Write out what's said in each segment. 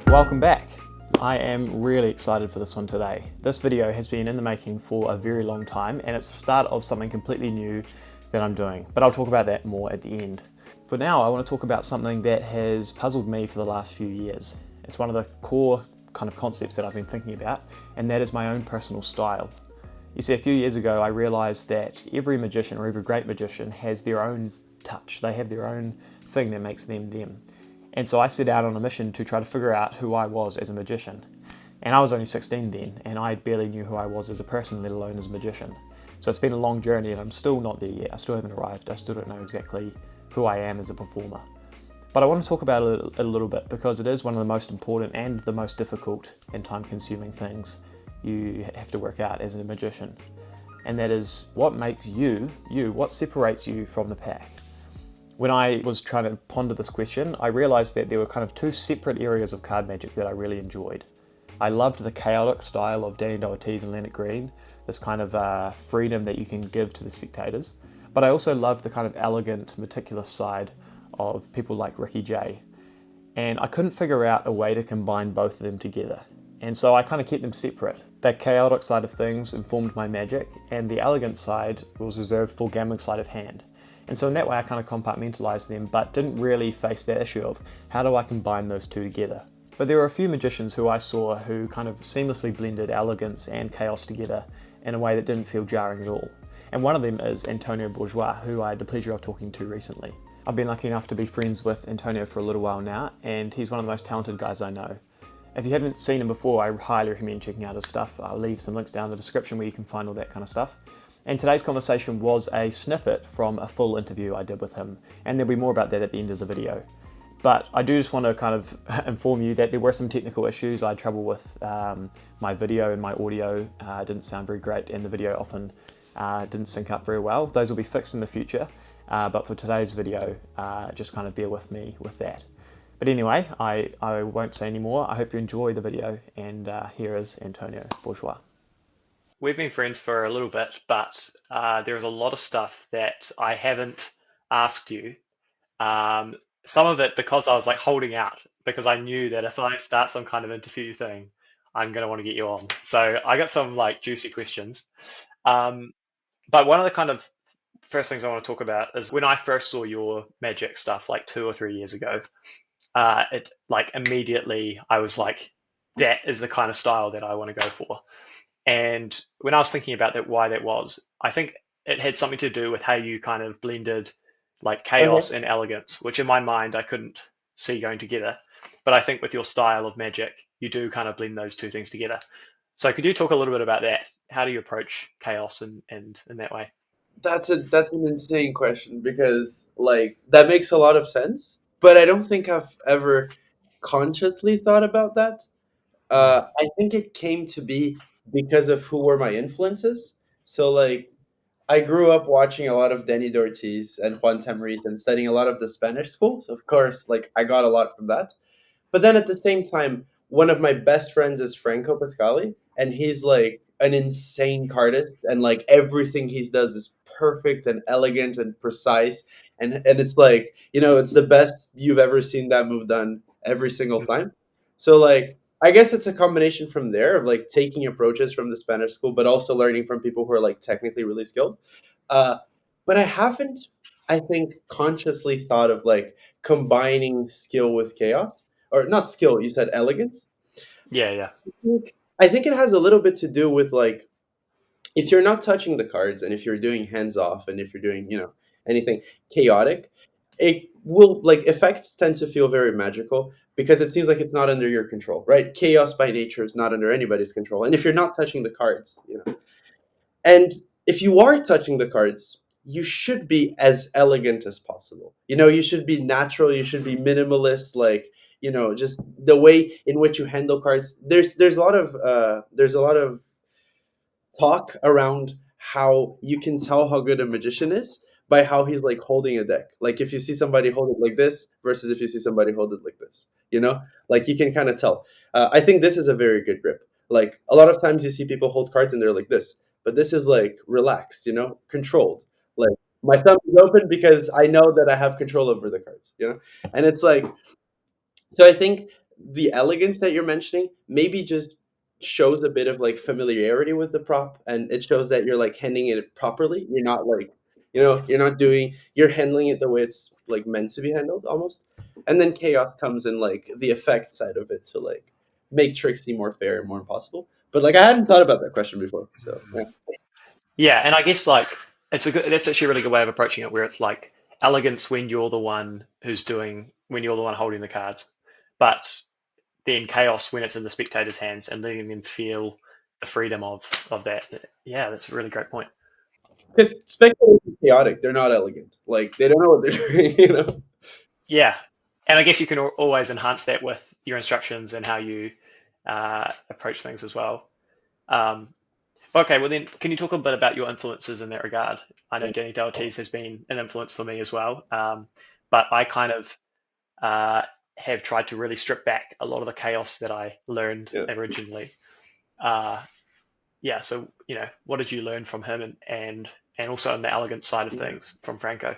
Welcome back. I am really excited for this one today. This video has been in the making for a very long time and it's the start of something completely new that I'm doing, but I'll talk about that more at the end. For now, I want to talk about something that has puzzled me for the last few years. It's one of the core kind of concepts that I've been thinking about, and that is my own personal style. You see, a few years ago, I realized that every magician or every great magician has their own touch. They have their own thing that makes them them. And so I set out on a mission to try to figure out who I was as a magician. And I was only 16 then, and I barely knew who I was as a person, let alone as a magician. So it's been a long journey and I'm still not there yet. I still haven't arrived. I still don't know exactly who I am as a performer. But I want to talk about it a little bit because it is one of the most important and the most difficult and time-consuming things you have to work out as a magician. And that is what makes you, what separates you from the pack. When I was trying to ponder this question, I realized that there were kind of two separate areas of card magic that I really enjoyed. I loved the chaotic style of Danny Ortiz and Leonard Green, this kind of freedom that you can give to the spectators. But I also loved the kind of elegant, meticulous side of people like Ricky Jay. And I couldn't figure out a way to combine both of them together. And so I kind of kept them separate. The chaotic side of things informed my magic, and the elegant side was reserved for gambling sleight of hand. And so in that way I kind of compartmentalized them, but didn't really face that issue of how do I combine those two together. But there were a few magicians who I saw who kind of seamlessly blended elegance and chaos together in a way that didn't feel jarring at all. And one of them is Antonio Bourgeois, who I had the pleasure of talking to recently. I've been lucky enough to be friends with Antonio for a little while now, and he's one of the most talented guys I know. If you haven't seen him before, I highly recommend checking out his stuff. I'll leave some links down in the description where you can find all that kind of stuff. And today's conversation was a snippet from a full interview I did with him, and there'll be more about that at the end of the video. But I do just want to kind of inform you that there were some technical issues. I had trouble with my video and my audio. Didn't sound very great, and the video often didn't sync up very well. Those will be fixed in the future, but for today's video, just kind of bear with me with that. But anyway, I won't say any more. I hope you enjoy the video, and here is Antonio Bourgeois. We've been friends for a little bit, but there's a lot of stuff that I haven't asked you. Some of it because I was like holding out, because I knew that if I start some kind of interview thing, I'm going to want to get you on. So I got some like juicy questions. But one of the kind of first things I want to talk about is when I first saw your magic stuff like 2 or 3 years ago, it like immediately I was like, that is the kind of style that I want to go for. And when I was thinking about that, why that was, I think it had something to do with how you kind of blended like chaos and elegance, which in my mind I couldn't see going together. But I think with your style of magic, you do kind of blend those two things together. So could you talk a little bit about that? How do you approach chaos and in that way? That's an insane question because like that makes a lot of sense, but I don't think I've ever consciously thought about that. Mm. I think it came to be because of who were my influences. So like I grew up watching a lot of Denny Ortiz and Juan Tamariz and studying a lot of the Spanish schools. Of course, like I got a lot from that. But then at the same time, one of my best friends is Franco Pascali, and he's like an insane cardist, and like everything he does is perfect and elegant and precise, and it's like it's the best you've ever seen that move done every single time. So like I guess it's a combination from there of like taking approaches from the Spanish school, but also learning from people who are like technically really skilled. Uh, but I haven't, I think, consciously thought of like combining skill with chaos or not skill. You said elegance. Yeah, yeah. I think it has a little bit to do with like if you're not touching the cards and if you're doing hands off and if you're doing anything chaotic, it will like effects tend to feel very magical because it seems like it's not under your control, right? Chaos by nature is not under anybody's control, and if you're not touching the cards, and if you are touching the cards, you should be as elegant as possible. You should be natural, you should be minimalist, like, just the way in which you handle cards. There's a lot of talk around how you can tell how good a magician is by how he's like holding a deck. Like if you see somebody hold it like this versus if you see somebody hold it like this, like you can kind of tell. I think this is a very good grip. Like a lot of times you see people hold cards and they're like this, but this is like relaxed, controlled. Like My thumb is open because I know that I have control over the cards, you know? And it's like, so I think the elegance that you're mentioning maybe just shows a bit of like familiarity with the prop, and it shows that you're like handling it properly. You're not like, you're not doing, you're handling it the way it's like meant to be handled almost. And then chaos comes in like the effect side of it to like make tricks seem more fair and more impossible. But like I hadn't thought about that question before. So yeah. Yeah, and I guess like that's actually a really good way of approaching it, where it's like elegance when you're the one when you're the one holding the cards, but then chaos when it's in the spectator's hands and letting them feel the freedom of that. Yeah, that's a really great point. Because spectators are chaotic, they're not elegant. Like they don't know what they're doing, you know? Yeah, and I guess you can always enhance that with your instructions and how you approach things as well. Um, okay, well then, can you talk a bit about your influences in that regard? I know Danny Ortiz has been an influence for me as well, but I kind of uh, have tried to really strip back a lot of the chaos that I learned Yeah. originally. Uh, yeah, so what did you learn from him, and also on the elegant side of Yeah. things from Franco?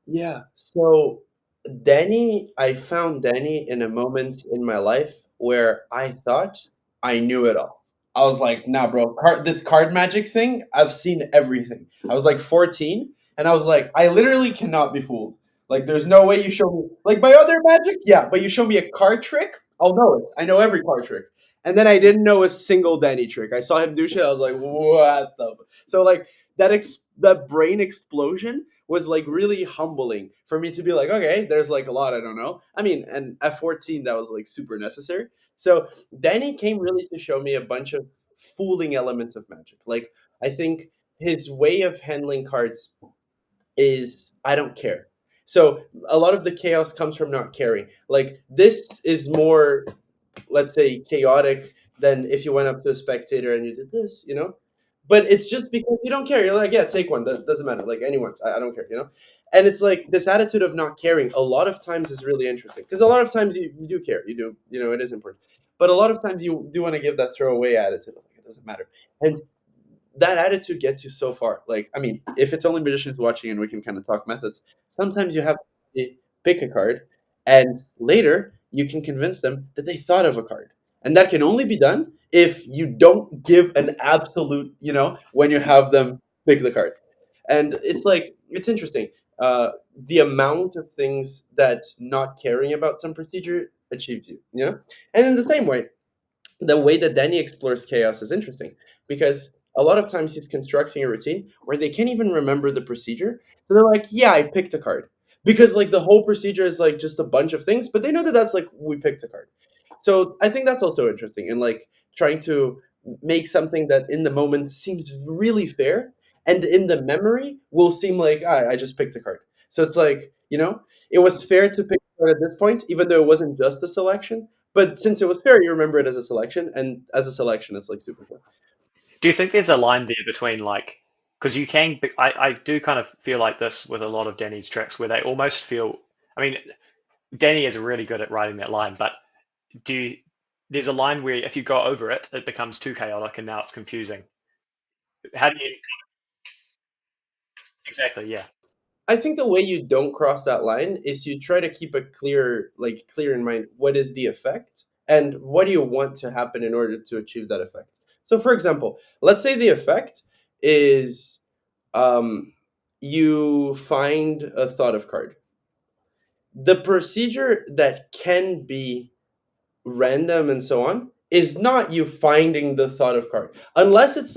Yeah. So I found Danny in a moment in my life where I thought I knew it all. I was like, nah, bro, this card magic thing, I've seen everything. I was like 14, and I was like, I literally cannot be fooled. Like, there's no way you show me, like, by other magic, yeah, but you show me a card trick, I'll know it. I know every card trick. And then I didn't know a single Danny trick. I saw him do shit, I was like, what the? So, like, that brain explosion was like really humbling for me to be like, okay, there's like a lot I don't know. I mean, and at 14, that was like super necessary. So Danny came really to show me a bunch of fooling elements of magic. Like, I think his way of handling cards is I don't care. So a lot of the chaos comes from not caring. Like, this is more, let's say, chaotic than if you went up to a spectator and you did this, you know? But it's just because you don't care. You're like, yeah, take one. That doesn't matter. Like, anyone's. I don't care, you know? And it's like this attitude of not caring a lot of times is really interesting. Because a lot of times you do care. You do, it is important. But a lot of times you do want to give that throwaway attitude. Like, it doesn't matter. And that attitude gets you so far. Like, I mean, if it's only magicians watching and we can kind of talk methods, sometimes you have to pick a card, and later you can convince them that they thought of a card. And that can only be done if you don't give an absolute, when you have them pick the card. And it's like, it's interesting. The amount of things that not caring about some procedure achieves you, you know? And in the same way, the way that Danny explores chaos is interesting because a lot of times he's constructing a routine where they can't even remember the procedure. So they're like, "Yeah, I picked a card," because like the whole procedure is like just a bunch of things, but they know that that's like we picked a card. So I think that's also interesting and like trying to make something that in the moment seems really fair and in the memory will seem like I just picked a card. So it's like, it was fair to pick a card at this point, even though it wasn't just a selection, but since it was fair, you remember it as a selection, and as a selection, it's like super fun. Do you think there's a line there between like, because you can, I do kind of feel like this with a lot of Danny's tricks where they almost feel, I mean, Danny is really good at writing that line, but do you, there's a line where if you go over it, it becomes too chaotic and now it's confusing. How do you, exactly, yeah. I think the way you don't cross that line is you try to keep a clear in mind what is the effect and what do you want to happen in order to achieve that effect. So, for example, let's say the effect is um, you find a thought of card. The procedure that can be random and so on is not you finding the thought of card unless it's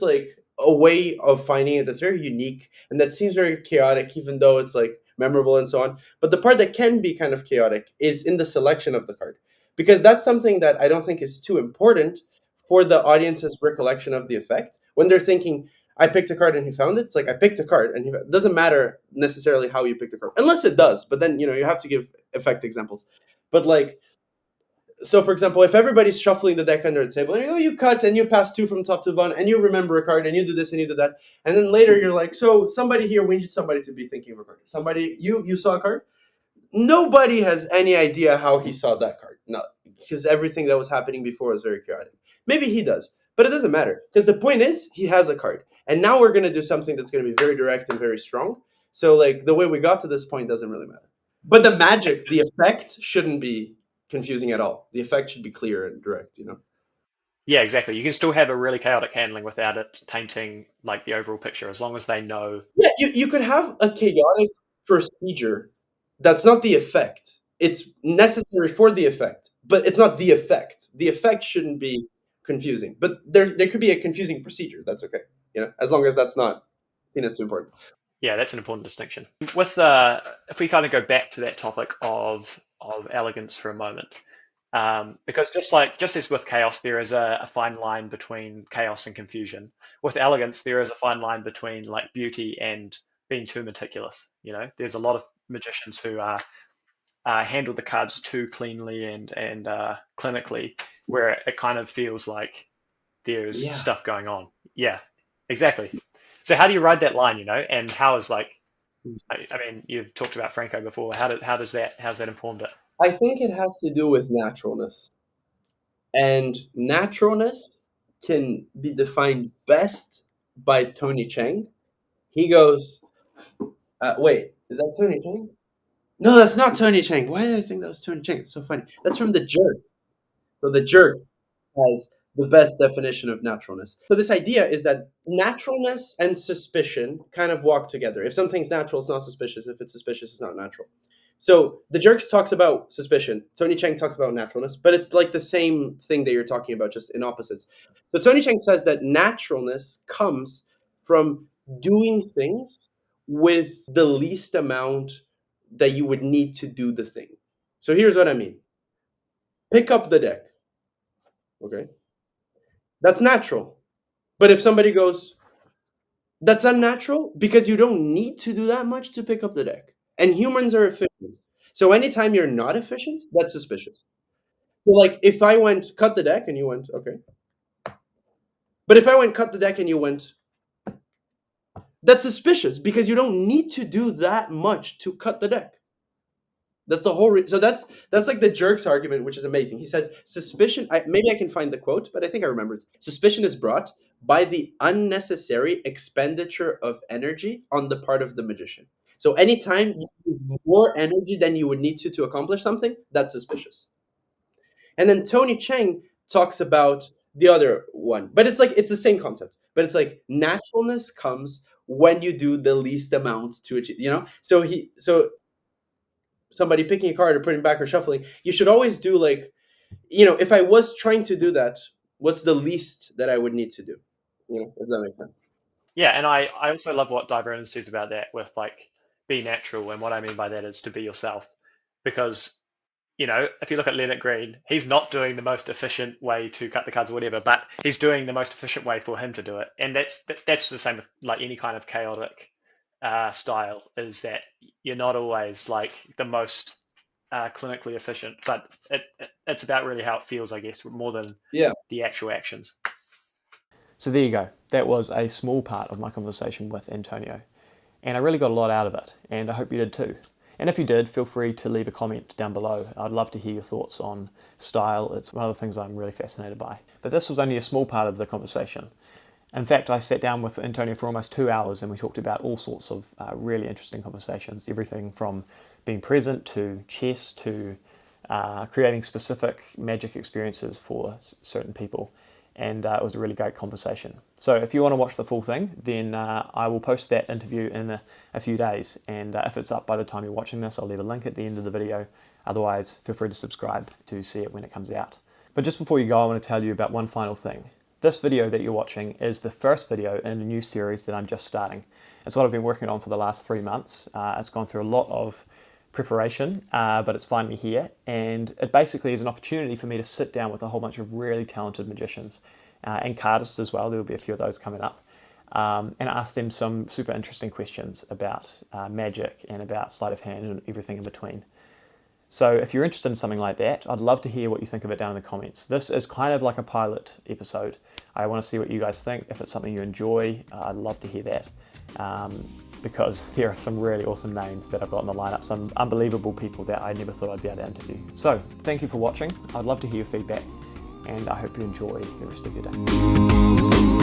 like a way of finding it that's very unique and that seems very chaotic even though it's like memorable and so on. But the part that can be kind of chaotic is in the selection of the card, because that's something that I don't think is too important for the audience's recollection of the effect when they're thinking I picked a card and he found it. It's like I picked a card and it doesn't matter necessarily how you picked the card unless it does, but then you have to give effect examples. But like, so for example, if everybody's shuffling the deck under the table, and you cut and you pass two from top to bottom, and you remember a card, and you do this and you do that, and then later you're like, so somebody here, we need somebody to be thinking of a card. Somebody, you saw a card. Nobody has any idea how he saw that card. No, because everything that was happening before was very chaotic. Maybe he does, but it doesn't matter because the point is he has a card, And now we're going to do something that's going to be very direct and very strong. So like the way we got to this point doesn't really matter. But the magic, the effect shouldn't be confusing at all. The effect should be clear and direct, you know? Yeah, exactly. You can still have a really chaotic handling without it tainting like the overall picture, as long as they know. Yeah, you could have a chaotic procedure that's not the effect. It's necessary for the effect, but it's not the effect. The effect shouldn't be confusing. But there could be a confusing procedure. That's okay. You know, as long as that's not seen as too important. Yeah, that's an important distinction. With if we kind of go back to that topic of elegance for a moment, because just as with chaos, there is a fine line between chaos and confusion. With elegance, there is a fine line between like beauty and being too meticulous. You know, there's a lot of magicians who handle the cards too cleanly and clinically, where it kind of feels like there's Yeah. stuff going on. Yeah, exactly. So how do you ride that line, you know? And how is like, I mean, you've talked about Franco before. How's that informed it? I think it has to do with naturalness. And naturalness can be defined best by Tony Cheng. He goes, wait, is that Tony Cheng? No, that's not Tony Cheng. Why did I think that was Tony Cheng? It's so funny. That's from The Jerk. So The Jerk has the best definition of naturalness. So this idea is that naturalness and suspicion kind of walk together. If something's natural, it's not suspicious. If it's suspicious, it's not natural. So the Jerks talks about suspicion. Tony Cheng talks about naturalness, but it's like the same thing that you're talking about, just in opposites. So Tony Cheng says that naturalness comes from doing things with the least amount that you would need to do the thing. So here's what I mean. Pick up the deck. Okay. That's natural. But if somebody goes, that's unnatural because you don't need to do that much to pick up the deck. And humans are efficient. So anytime you're not efficient, that's suspicious. So like if I went cut the deck and you went, okay. But if I went cut the deck and you went, that's suspicious because you don't need to do that much to cut the deck. That's the whole. So that's like the Jerk's argument, which is amazing. He says suspicion. Maybe I can find the quote, but I think I remember it. Suspicion is brought by the unnecessary expenditure of energy on the part of the magician. So anytime you use more energy than you would need to accomplish something, that's suspicious. And then Tony Cheng talks about the other one, but it's the same concept. But it's like naturalness comes when you do the least amount to achieve. You know, so somebody picking a card or putting back or shuffling, you should always do like, if I was trying to do that, what's the least that I would need to do? If that makes sense. Yeah, and I also love what Divernon says about that with like be natural, and what I mean by that is to be yourself, because if you look at Leonard Green, he's not doing the most efficient way to cut the cards or whatever, but he's doing the most efficient way for him to do it, and that's the same with like any kind of chaotic style, is that you're not always like the most clinically efficient, but it's about really how it feels, I guess, more than Yeah. the actual actions. So there you go. That was a small part of my conversation with Antonio, and I really got a lot out of it, and I hope you did too. And if you did, feel free to leave a comment down below. I'd love to hear your thoughts on style. It's one of the things I'm really fascinated by. But this was only a small part of the conversation. In fact, I sat down with Antonio for almost 2 hours and we talked about all sorts of really interesting conversations. Everything from being present to chess to creating specific magic experiences for certain people. And it was a really great conversation. So if you want to watch the full thing, then I will post that interview in a few days. And if it's up by the time you're watching this, I'll leave a link at the end of the video. Otherwise, feel free to subscribe to see it when it comes out. But just before you go, I want to tell you about one final thing. This video that you're watching is the first video in a new series that I'm just starting. It's what I've been working on for the last 3 months. It's gone through a lot of preparation, but it's finally here, and it basically is an opportunity for me to sit down with a whole bunch of really talented magicians and cardists as well. There will be a few of those coming up, and ask them some super interesting questions about magic and about sleight of hand and everything in between. So if you're interested in something like that, I'd love to hear what you think of it down in the comments. This is kind of like a pilot episode. I want to see what you guys think. If it's something you enjoy, I'd love to hear that. Because there are some really awesome names that I've got in the lineup, some unbelievable people that I never thought I'd be able to interview. So thank you for watching. I'd love to hear your feedback, and I hope you enjoy the rest of your day.